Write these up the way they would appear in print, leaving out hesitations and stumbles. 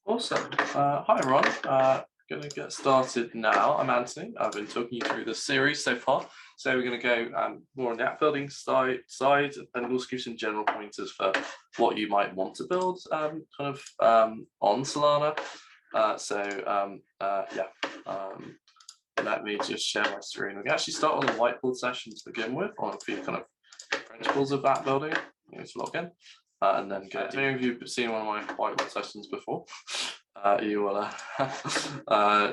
Awesome. Hi, everyone. Going to get started now. I'm Anthony. I've been talking you through the series so far. So we're going to go more on the app building side and also give some general pointers for what you might want to build on Solana. Let me just share my screen. We can actually start on a whiteboard session to begin with on a few kind of principles of app building. You need to log in. And then go. If any of you have seen one of my whiteboard sessions before, you will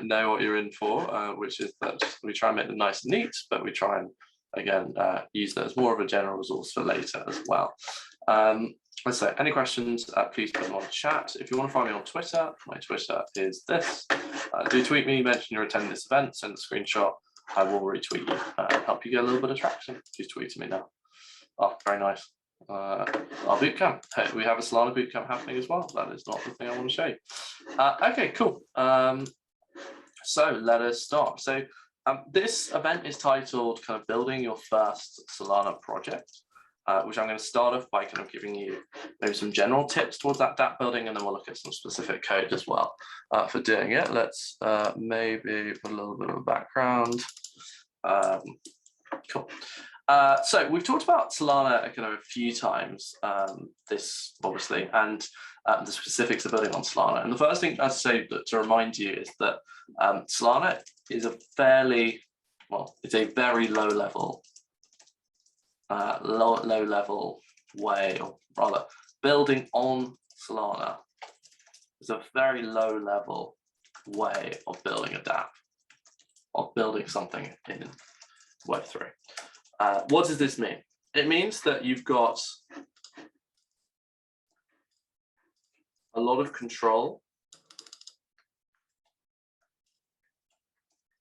know what you're in for, which is that we try and make them nice and neat, but we try and, again, use that as more of a general resource for later as well. Let's say, any questions, please put them on chat. If you want to find me on Twitter, my Twitter is this. Do tweet me, mention you're attending this event, send a screenshot. I will retweet you and help you get a little bit of traction. Please tweet to me now. Oh, very nice. Our bootcamp. Hey, we have a Solana bootcamp happening as well. That is not the thing I want to show you. Okay, cool. So let us start. So this event is titled kind of building your first Solana project, which I'm going to start off by kind of giving you maybe some general tips towards that dApp building, and then we'll look at some specific code as well for doing it. Let's maybe put a little bit of a background. Cool. So we've talked about Solana kind of a few times, this obviously, and the specifics of building on Solana. And the first thing I'd say to remind you is that Solana is a fairly, well, it's a very low level way, or rather building on Solana is a very low level way of building a dApp, of building something in Web3. What does this mean? It means that you've got a lot of control,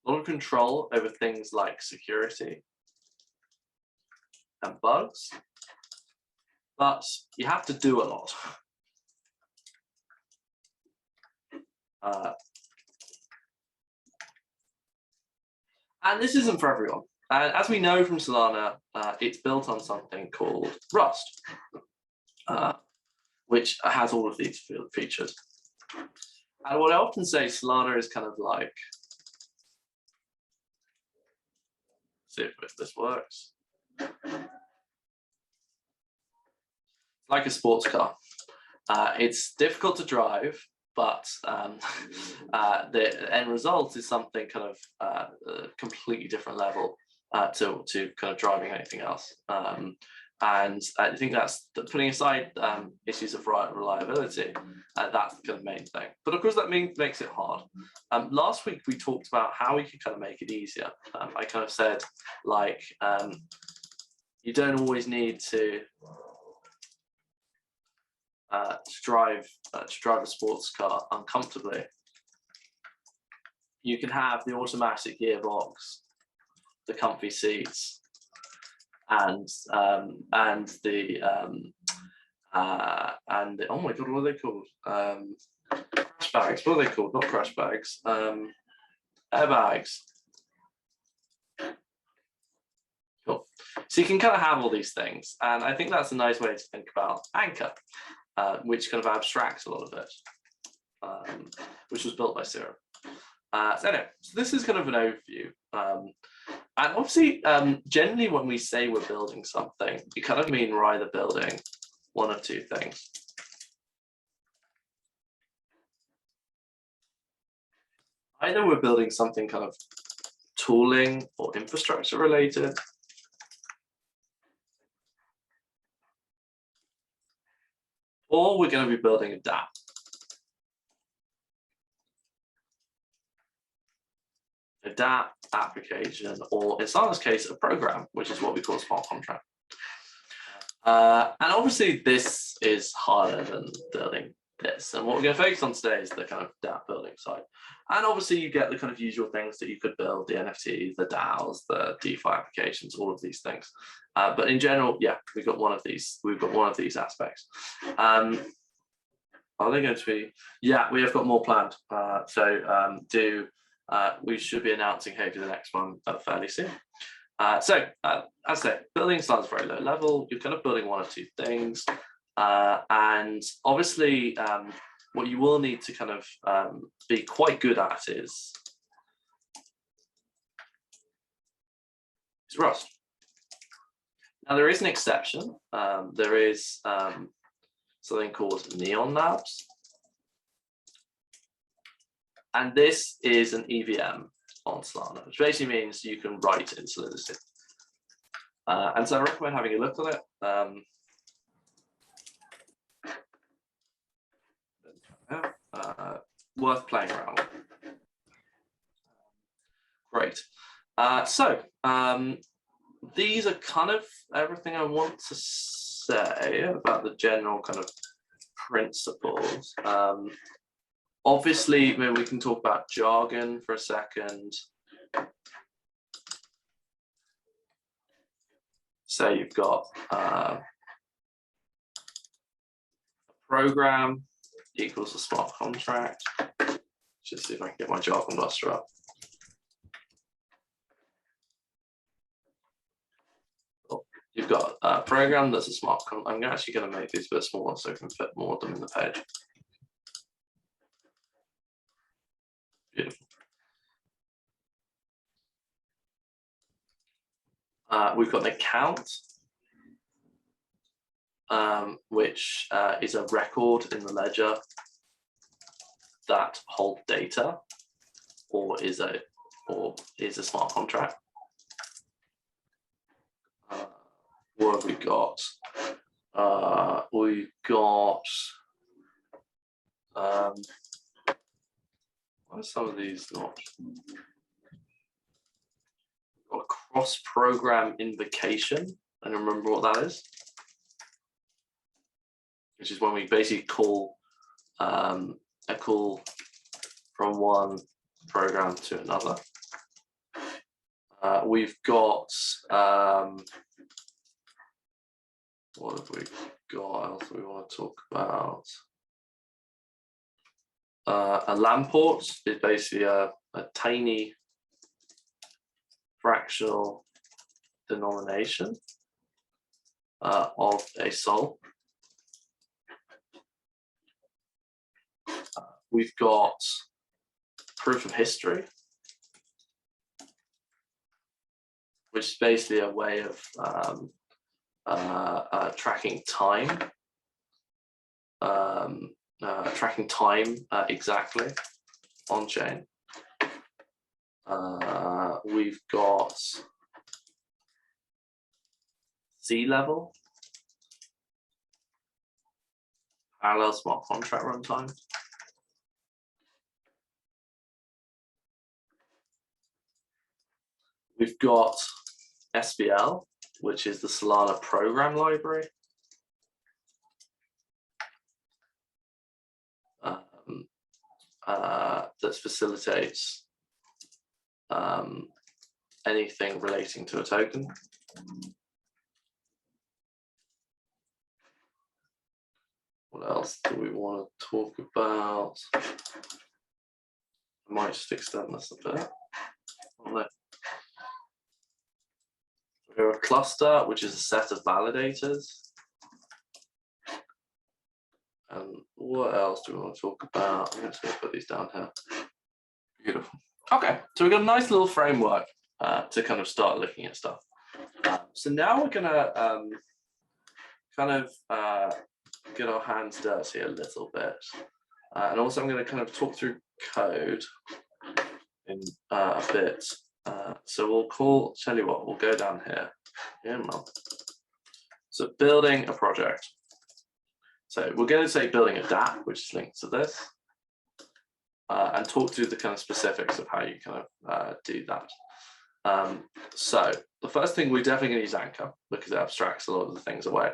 over things like security and bugs, but you have to do a lot. And this isn't for everyone. And as we know from Solana, it's built on something called Rust, which has all of these features. And what I often say, Solana is kind of like, see if this works, like a sports car. It's difficult to drive, but the end result is something kind of a completely different level to kind of driving anything else. And I think that's, putting aside issues of reliability, that's the kind of main thing. But of course that makes it hard. Last week we talked about how we could kind of make it easier. I kind of said, like, you don't always need to drive a sports car uncomfortably. You can have the automatic gearbox, the comfy seats, and the oh my god, what are they called? Crash bags. What are they called? Not crash bags. Airbags. Cool. So you can kind of have all these things, and I think that's a nice way to think about Anchor, which kind of abstracts a lot of it, which was built by Serum. So anyway, so this is kind of an overview. And obviously, generally when we say we're building something, we kind of mean we're either building one of two things. Either we're building something kind of tooling or infrastructure related, or we're going to be building a dApp. A dApp application, or in Solana's case, a program, which is what we call a smart contract. And obviously this is harder than building this. And what we're going to focus on today is the kind of dApp building side. And obviously you get the kind of usual things that you could build, the NFTs, the DAOs, the DeFi applications, all of these things. But in general, yeah, we've got one of these aspects. Are they going to be? Yeah, we have got more planned. We should be announcing hopefully the next one fairly soon. As I say, building Solana is very low level. You're kind of building one or two things, and obviously what you will need to kind of be quite good at is Rust. Now there is an exception. There is something called Neon Labs, and this is an EVM on Solana, which basically means you can write in Solidity. And so I recommend having a look at it. Worth playing around with. Great. These are kind of everything I want to say about the general kind of principles. Obviously, maybe we can talk about Jargon for a second. Say you've got a program equals a smart contract. Just see if I can get my Jargon buster up. You've got a program that's a smart contract. I'm actually going to make these a bit smaller so I can fit more of them in the page. Beautiful. We've got an account, which is a record in the ledger that hold data, or is a smart contract. What have we got? We've got why are some of these not? Got a cross-program invocation. I don't remember what that is. Which is when we basically call a call from one program to another. We've got what have we got else we want to talk about? A Lamport is basically a tiny fractional denomination of a sol. We've got proof of history, which is basically a way of tracking time, exactly on chain. We've got sea level, parallel smart contract runtime. We've got SBL, which is the Solana program library. That facilitates anything relating to a token. What else do we want to talk about? I might just extend this a bit. We have a cluster, which is a set of validators. And what else do we want to talk about? I'm just going to put these down here. Beautiful. Okay, so we've got a nice little framework to kind of start looking at stuff. So now we're going to kind of get our hands dirty a little bit. And also I'm going to kind of talk through code in a bit. So we'll tell you what, we'll go down here. So building a project. So we're going to say building a dApp, which is linked to this, and talk through the kind of specifics of how you kind of do that. So the first thing we're definitely going to use Anchor because it abstracts a lot of the things away.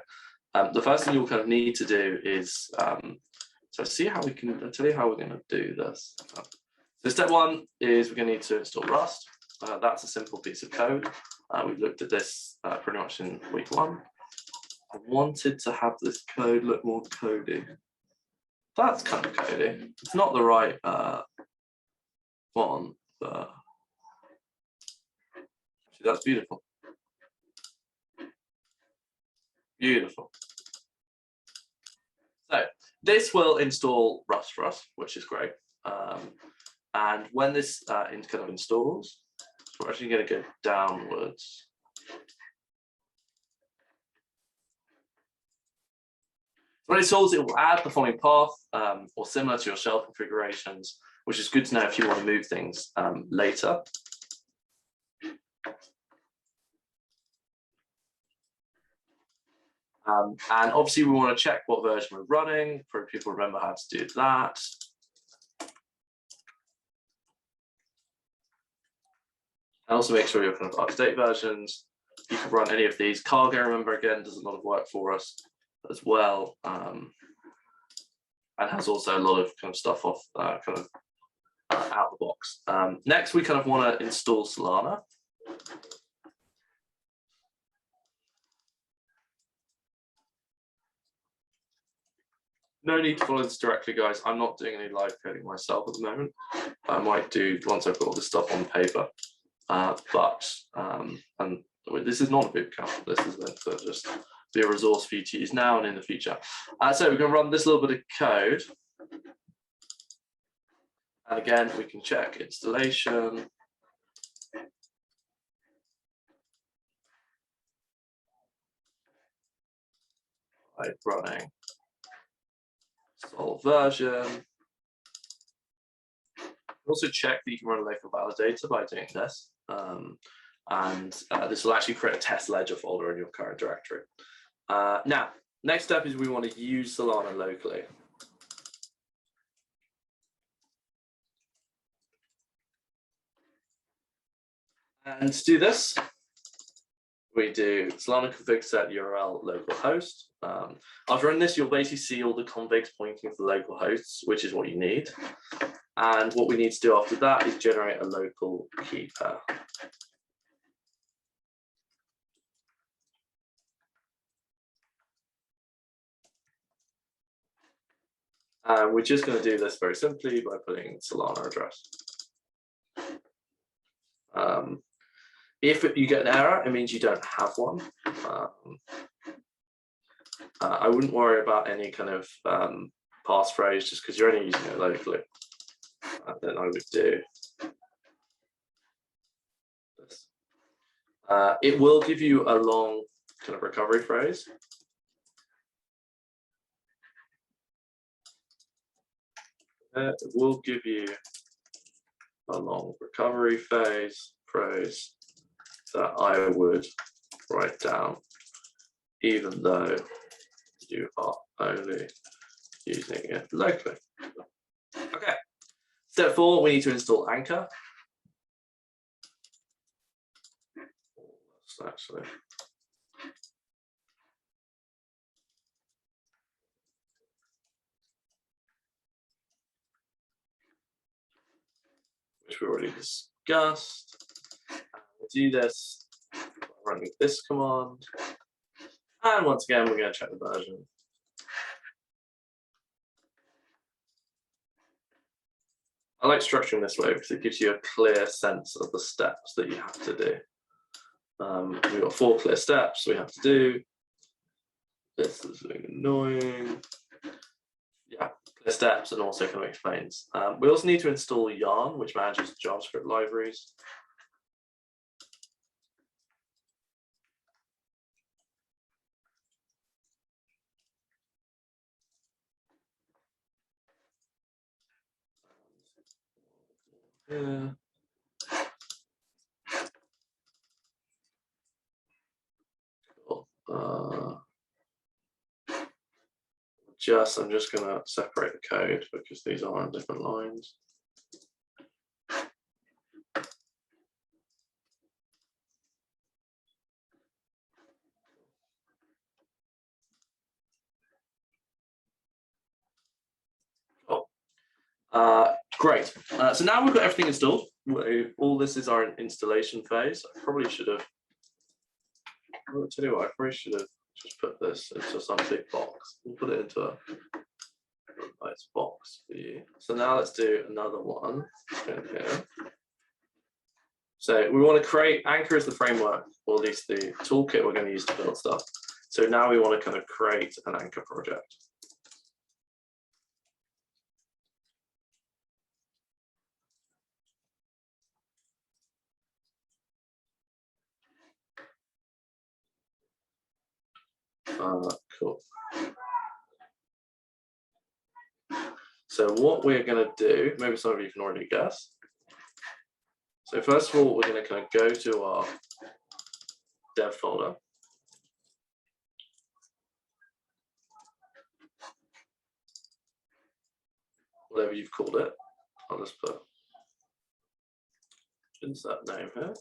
The first thing you'll kind of need to do is, so see how we can, I'll tell you how we're going to do this. So step one is we're going to need to install Rust. That's a simple piece of code. We've looked at this pretty much in week 1. I wanted to have this code look more codey. That's kind of codey. It's not the right font, but actually that's beautiful. Beautiful. So This will install Rust for us, which is great. And when this kind of installs, so we're actually going to go downwards. When it installs, it will add the following path, or similar to your shell configurations, which is good to know if you want to move things later. And obviously we want to check what version we're running, for people remember how to do that. And also make sure you're kind of up-to-date versions. You can run any of these. Cargo, remember, again, does a lot of work for us as well. And has also a lot of kind of stuff off out the box. Next, we kind of want to install Solana. No need to follow this directly, guys. I'm not doing any live coding myself at the moment. I might do once I've got all this stuff on paper. And this is not a bootcamp. This is meant to just be a resource for you to use now and in the future. So we're going to run this little bit of code. And again, we can check installation. By running sol version. Also check that you can run a local validator by doing this. This will actually create a test ledger folder in your current directory. Now, next step is we want to use Solana locally. And to do this, we do Solana config set URL localhost. After running this, you'll basically see all the configs pointing to the local hosts, which is what you need. And what we need to do after that is generate a local key pair. We're just going to do this very simply by putting Solana address. If you get an error, it means you don't have one. I wouldn't worry about any kind of passphrase just because you're only using it locally. And then I would do this. It will give you a long kind of recovery phrase. It will give you a long recovery phrase that I would write down, even though you are only using it locally. Okay. Step 4, we need to install Anchor. Actually, which we already discussed. We'll do this by running this command. And once again, we're going to check the version. I like structuring this way because it gives you a clear sense of the steps that you have to do. We've got 4 clear steps we have to do. This is really annoying. Yeah, clear steps and also kind of explains. We also need to install Yarn, which manages JavaScript libraries. Yeah. Cool. I'm just going to separate the code because these are on different lines. Cool. Great. So now we've got everything installed. All this is our installation phase. I probably should have. I'll tell you what, I probably should have just put this into some big box. We'll put it into a nice box for you. So now let's do another one in here. So we want to create Anchor as the framework, or at least the toolkit we're going to use to build stuff. So now we want to kind of create an Anchor project. Cool. So what we're going to do, maybe some of you can already guess. So first of all, we're going to kind of go to our dev folder. Whatever you've called it. I'll just put insert name here.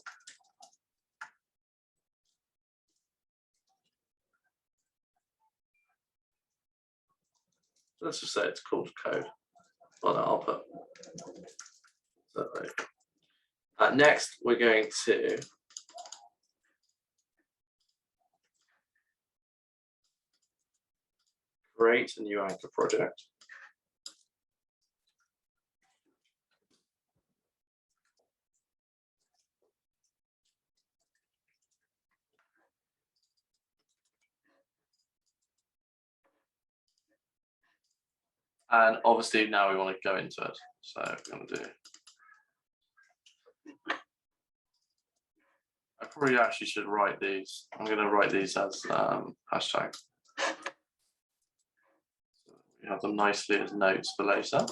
Let's just say it's called code. Well, no, I'll put. So, next, we're going to create a new Anchor project. And obviously now we want to go into it. So we're going to do. I probably actually should write these. I'm going to write these as hashtags. So we have them nicely as notes for later.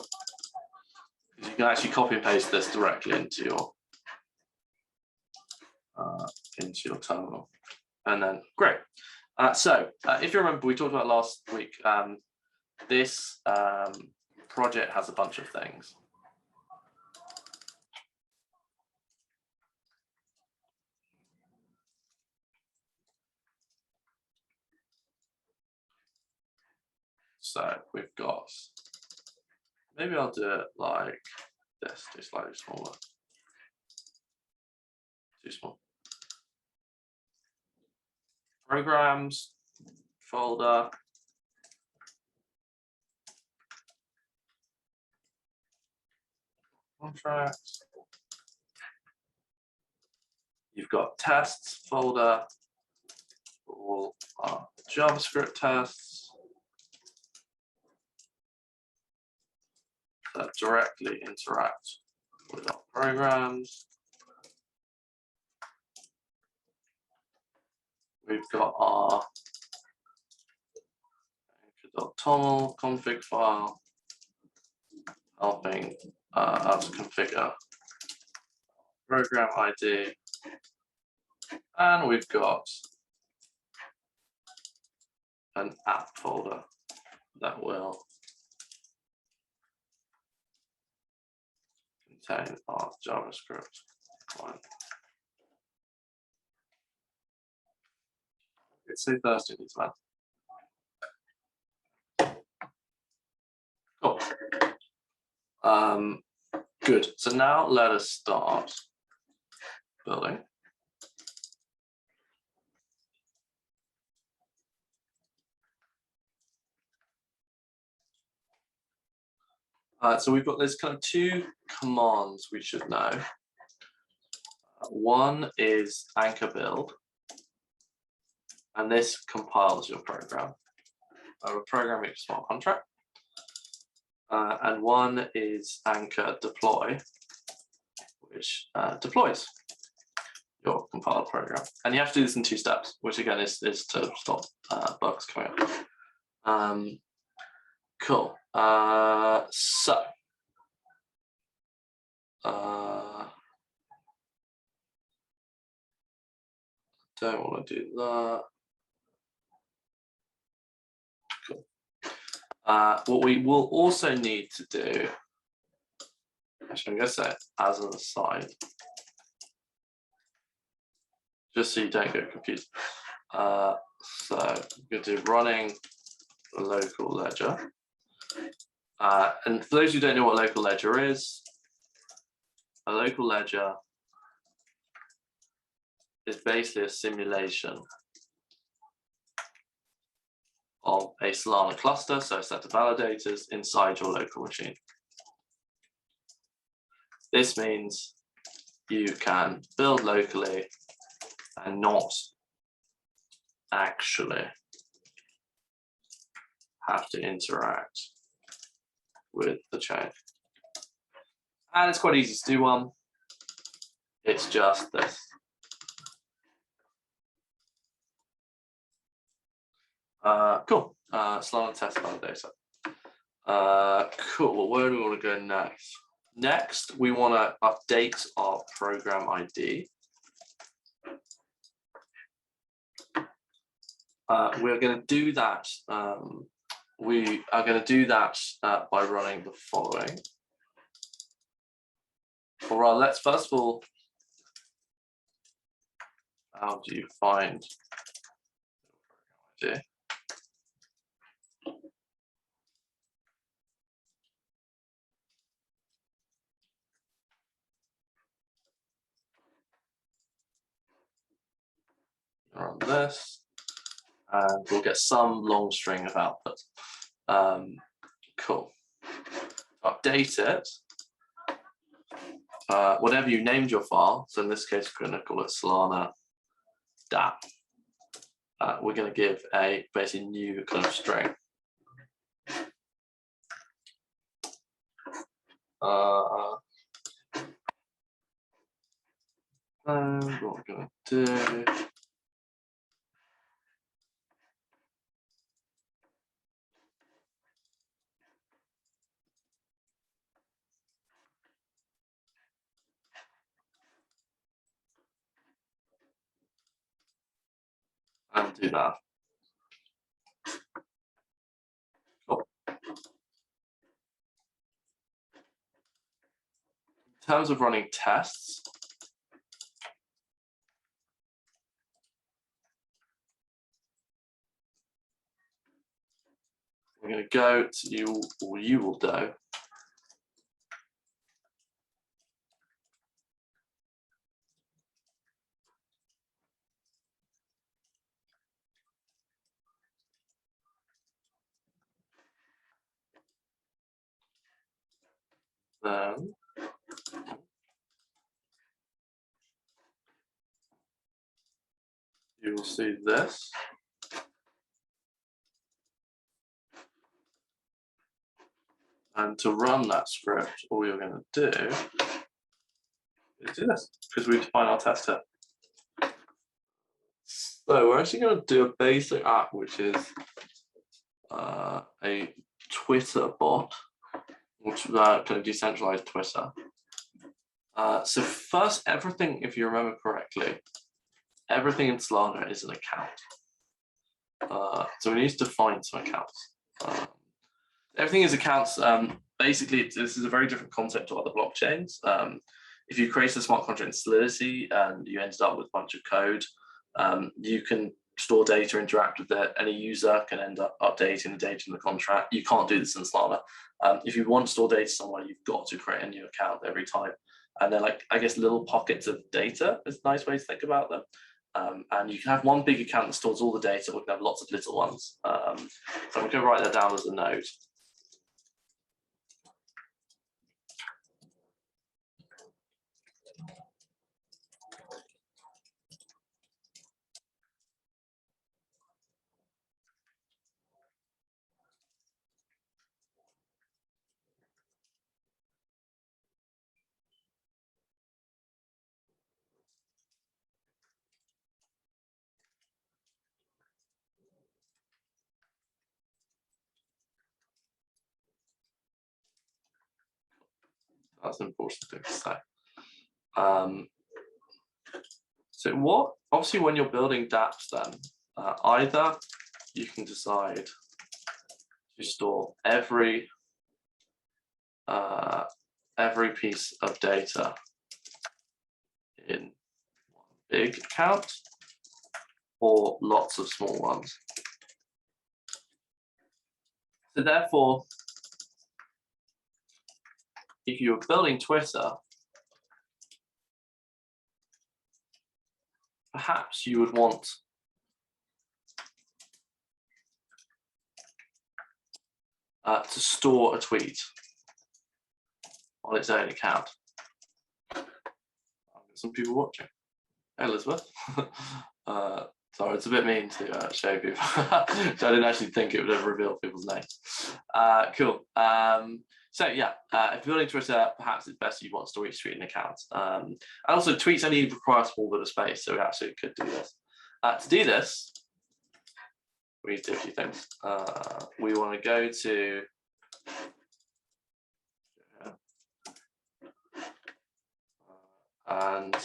You can actually copy and paste this directly into your terminal. And then great. So if you remember, we talked about last week. This project has a bunch of things. So we've got, maybe I'll do it like this, do slightly smaller. Too small. Programs, folder. Contracts. You've got tests folder for all our JavaScript tests that directly interact with our programs. We've got our Encode.toml config file helping us configure program ID. And we've got an app folder that will contain our JavaScript client. It's so thirsty, these man. Cool. Good. So now let us start building. So we've got, there's kind of two commands we should know. One is anchor build, and this compiles your program. A programming smart contract. And one is anchor deploy, which deploys your compiled program. And you have to do this in 2 steps, which again is to stop bugs coming up. Cool. So don't want to do that. Cool. What we will also need to do, actually I'm going to say it as an aside, just so you don't get confused. So I'm going to do running the local ledger. And for those who don't know what local ledger is, a local ledger is basically a simulation of a Solana cluster, so a set of validators inside your local machine. This means you can build locally and not actually have to interact with the chain. And it's quite easy to do one. It's just this. Cool. Solana test validator. Cool. Well, where do we want to go next? Next, we want to update our program ID. We're going to do that. We are going to do that by running the following. All right, let's first of all, how do you find ID? Run this, and we'll get some long string of output. Cool. Update it. Whatever you named your file, so in this case, we're going to call it Solana dApp. We're going to give a basically new kind of string. What we're going to do. And do that. Cool. In terms of running tests, we're going to go to you, or you will do. Then you will see this. And to run that script, all you're going to do is do this, because we define our test here. So we're actually going to do a basic app, which is a Twitter bot, which is kind of decentralized Twitter. So first, everything, if you remember correctly, everything in Solana is an account. So we need to define some accounts. Everything is accounts. Basically, this is a very different concept to other blockchains. If you create a smart contract in Solidity and you ended up with a bunch of code, you can store data, interact with it. Any user can end up updating the data in the contract. You can't do this in Solana. If you want to store data somewhere, you've got to create a new account every time. And they're like, I guess, little pockets of data is a nice way to think about them. And you can have one big account that stores all the data, or you can have lots of little ones. So I'm going to write that down as a node. That's an important thing to say. So obviously when you're building dApps then, either you can decide to store every piece of data in one big account or lots of small ones. So therefore, if you're building Twitter, perhaps you would want to store a tweet on its own account. I've got some people watching. Hey, Elizabeth. Sorry, it's a bit mean to show people. So I didn't actually think it would ever reveal people's names. Cool. So yeah, if you're building Twitter, perhaps it's best you want to store each tweet in an account. And also, tweets only require a small bit of space, so we actually could do this. To do this, we need to do a few things. We want to go to and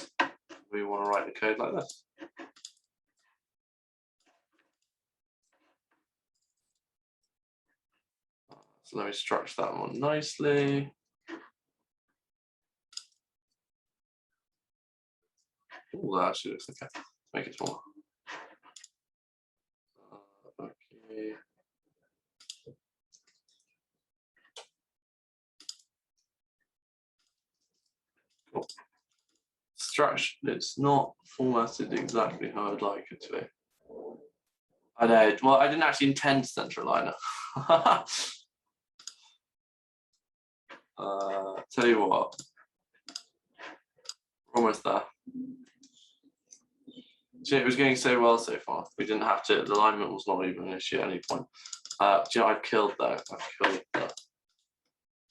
we want to write the code like this. So let me structure that one nicely. Oh, that actually looks okay. Make it smaller. Okay. Cool. Structure, it's not formatted exactly how I'd like it to be. I know, well, I didn't actually intend to center aligner. Tell you what, we're almost there. So it was going so well so far. We didn't have to, the alignment was not even an issue at any point. Do you know, I've killed that. I've killed the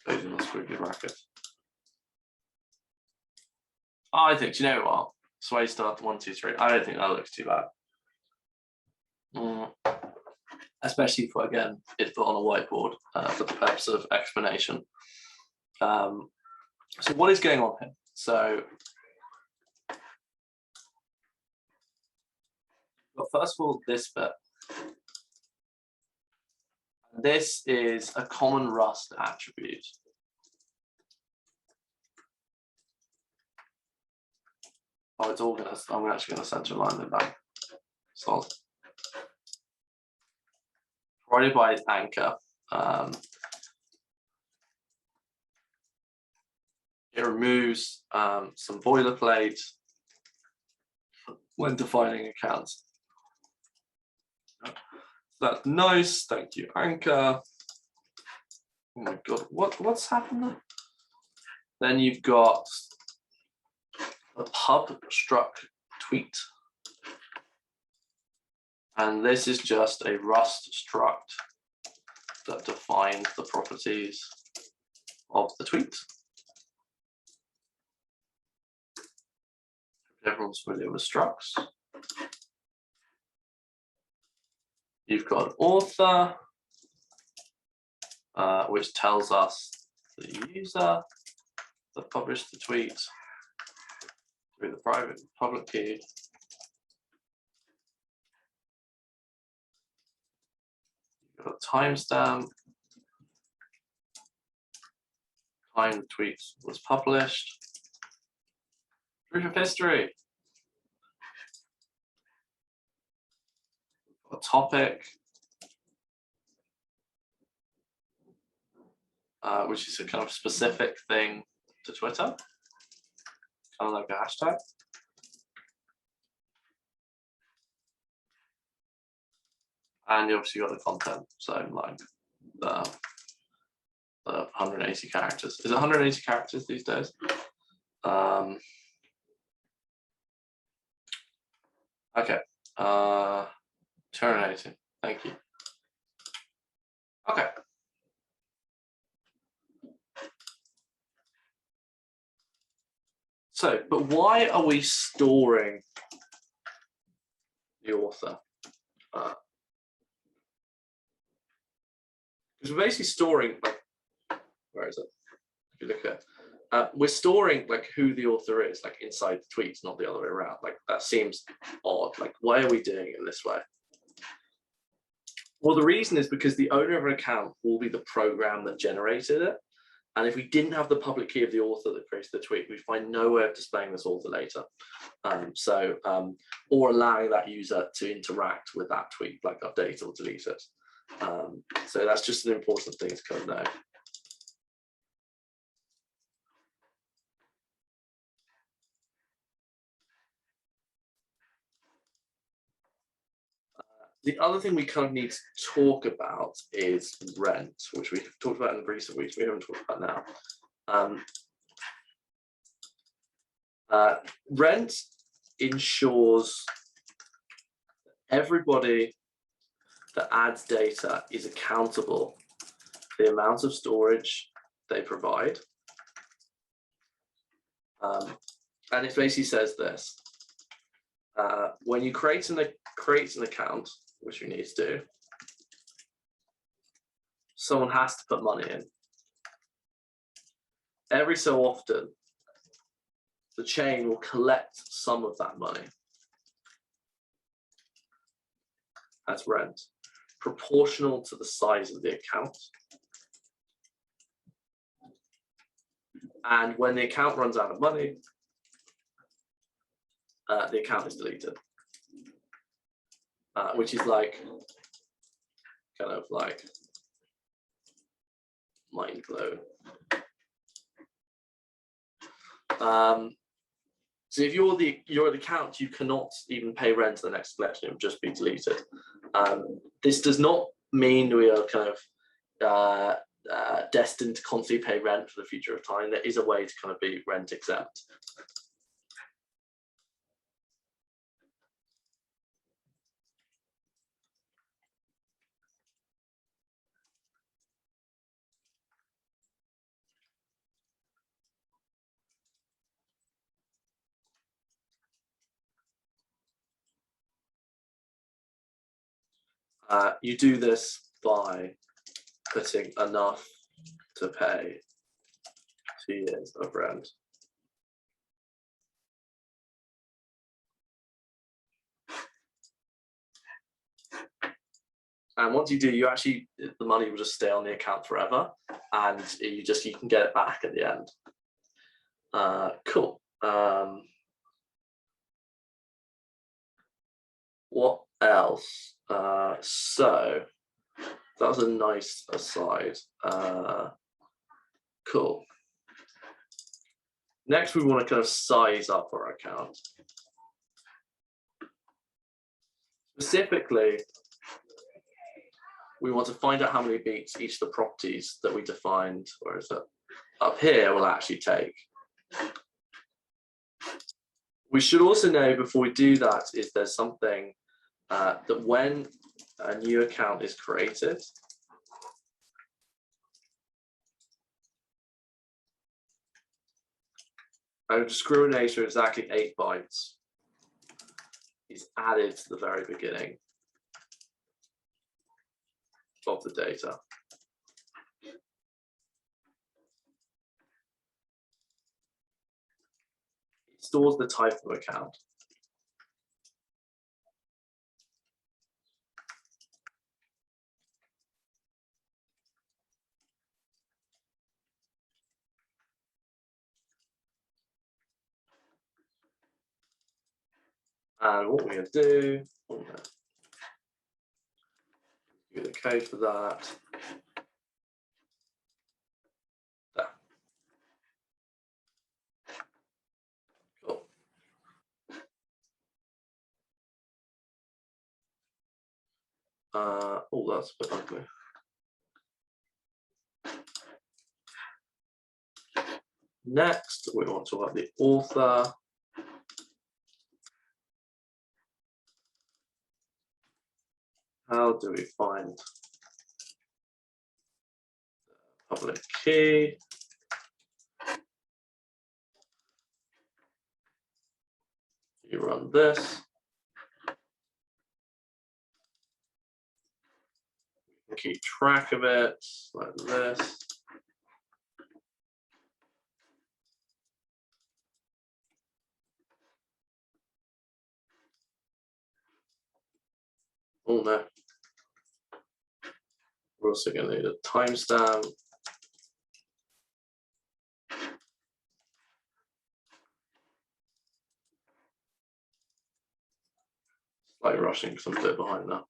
closing the squiggly bracket. I think, do you know what? Sway start 1, 2, 3. I don't think that looks too bad. Especially for, again, it's put on a whiteboard for the purpose of explanation. So what is going on here? So, well, first of all, this bit. This is a common Rust attribute. Oh, it's all gonna, I'm actually gonna center line it back. So, provided by anchor. It removes some boilerplate when defining accounts. That's nice, thank you, anchor. Oh my god, what's happened there? Then you've got a pub struct tweet. And this is just a Rust struct that defines the properties of the tweet. Everyone's familiar with structs. You've got author, which tells us the user that published the tweet through the private and public key. You've got a timestamp, time the tweet was published. Proof of history. A topic, which is a kind of specific thing to Twitter, kind of like a hashtag. And you obviously got the content, so like the 180 characters. Is it 180 characters these days? Okay, 280, thank you. Okay. So, but why are we storing the author? Because we're basically storing, like, where is it? If you look at it, we're storing like who the author is, like inside the tweets, not the other way around. Like that seems odd. Like, why are we doing it this way? Well, the reason is because the owner of an account will be the program that generated it. And if we didn't have the public key of the author that created the tweet, we'd find no way of displaying this author later. Or allowing that user to interact with that tweet, like update or delete it. So that's just an important thing to kind of know. The other thing we kind of need to talk about is rent, which we've talked about in recent weeks. We haven't talked about now. Rent ensures everybody that adds data is accountable for the amount of storage they provide. And it basically says this. When you create an account, which you need to do, someone has to put money in. Every so often, the chain will collect some of that money as rent, proportional to the size of the account. And when the account runs out of money, the account is deleted, which is like, kind of like mind blown. So if you're the account, you cannot even pay rent to the next collection; it will just be deleted. This does not mean we are kind of destined to constantly pay rent for the future of time. There is a way to kind of be rent exempt. You do this by putting enough to pay 2 years of rent. And once you do, you actually, the money will just stay on the account forever, and you can get it back at the end. Cool. What else? So that was a nice aside. Cool. Next, we want to kind of size up our account. Specifically, we want to find out how many beats each of the properties that we defined, or is it up here, will actually take. We should also know before we do that is there's something that when a new account is created, a discriminator exactly 8 bytes is added to the very beginning of the data. It stores the type of account. And what we're going to do, give the code for that. There. Cool. Oh, that's a bit ugly. Next, we want to write the author. How do we find the public key? You run this. You can keep track of it like this. Oh no. We're also going to need a timestamp. Slightly rushing because I'm a bit behind now.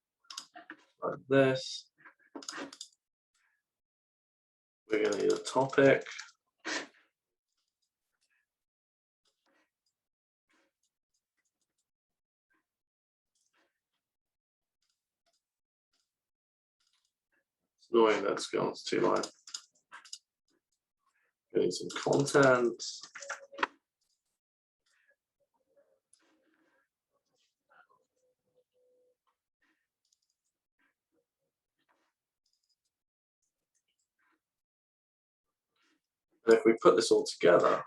Like this. We're going to need a topic. It's annoying that's gone to 2 lines. We need some content. And if we put this all together,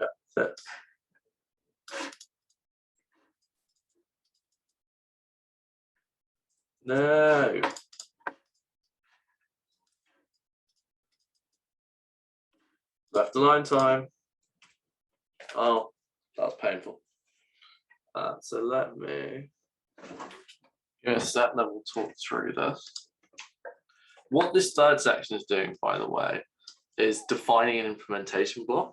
yeah, that's No. Left align time. Oh, that's painful. So let me give a set, then we'll talk through this. What this third section is doing, by the way, is defining an implementation block.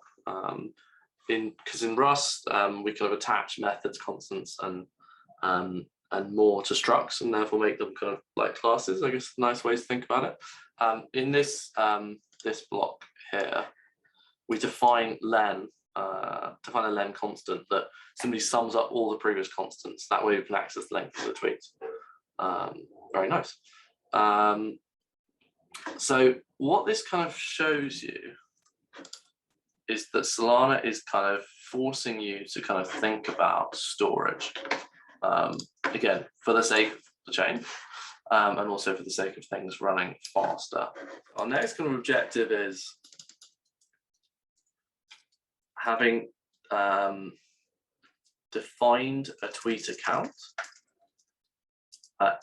Because in Rust, we kind of attach methods, constants, and more to structs, and therefore make them kind of like classes. I guess nice way to think about it. In this this block here, we define len, a len constant that simply sums up all the previous constants. That way we can access the length of the tweet. Very nice. So what this kind of shows you is that Solana is kind of forcing you to kind of think about storage. Again, for the sake of the chain, and also for the sake of things running faster. Our next kind of objective is having defined a tweet account,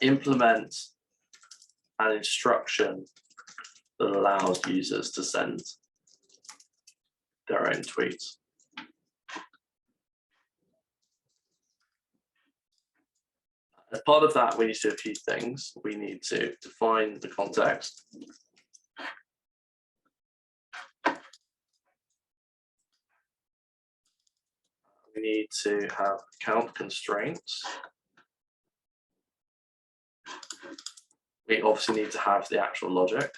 implement an instruction that allows users to send their own tweets. As part of that, we need to do a few things. We need to define the context. We need to have count constraints. We obviously need to have the actual logic.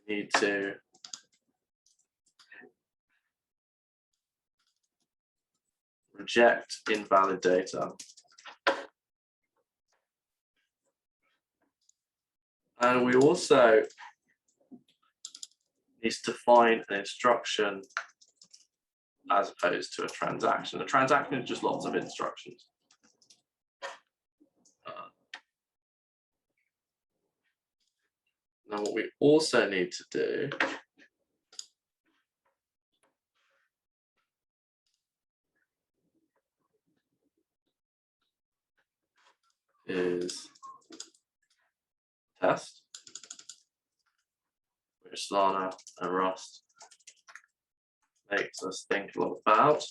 We need to reject invalid data. And we also need to define an instruction as opposed to a transaction. A transaction is just lots of instructions. Now what we also need to do is test, which Solana and Rust makes us think a lot about.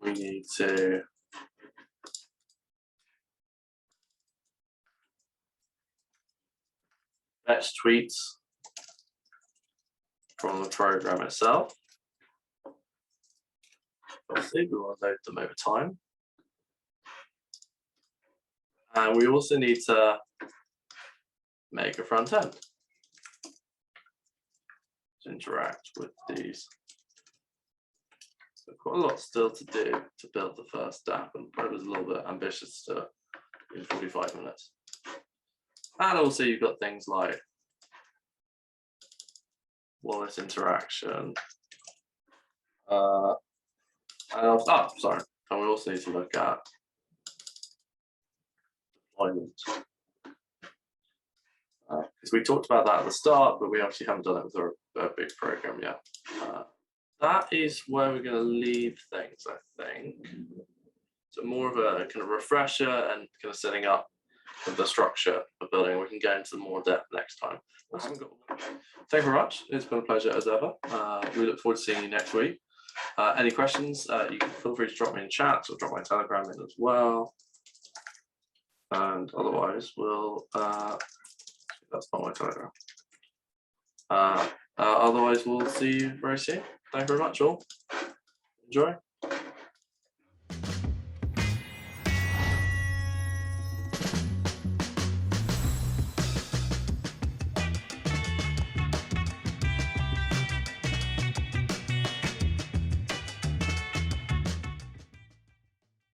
We need to fetch tweets from the program itself. Obviously, we want to load them over time. And we also need to make a front end to interact with these. So quite a lot still to do to build the first dApp, and probably was a little bit ambitious to in 45 minutes. And also you've got things like wallet interaction. And we also need to look at deployment. Because we talked about that at the start, but we actually haven't done it with a big program yet. That is where we're going to leave things, I think. So more of a kind of refresher and kind of setting up the structure of building. We can go into more depth next time. Thank you very much. It's been a pleasure as ever. We look forward to seeing you next week. Any questions, you can feel free to drop me in chat or drop my Telegram in as well. And otherwise, we'll, that's not my Telegram. Otherwise, we'll see you very soon. Thank you very much, all. Enjoy.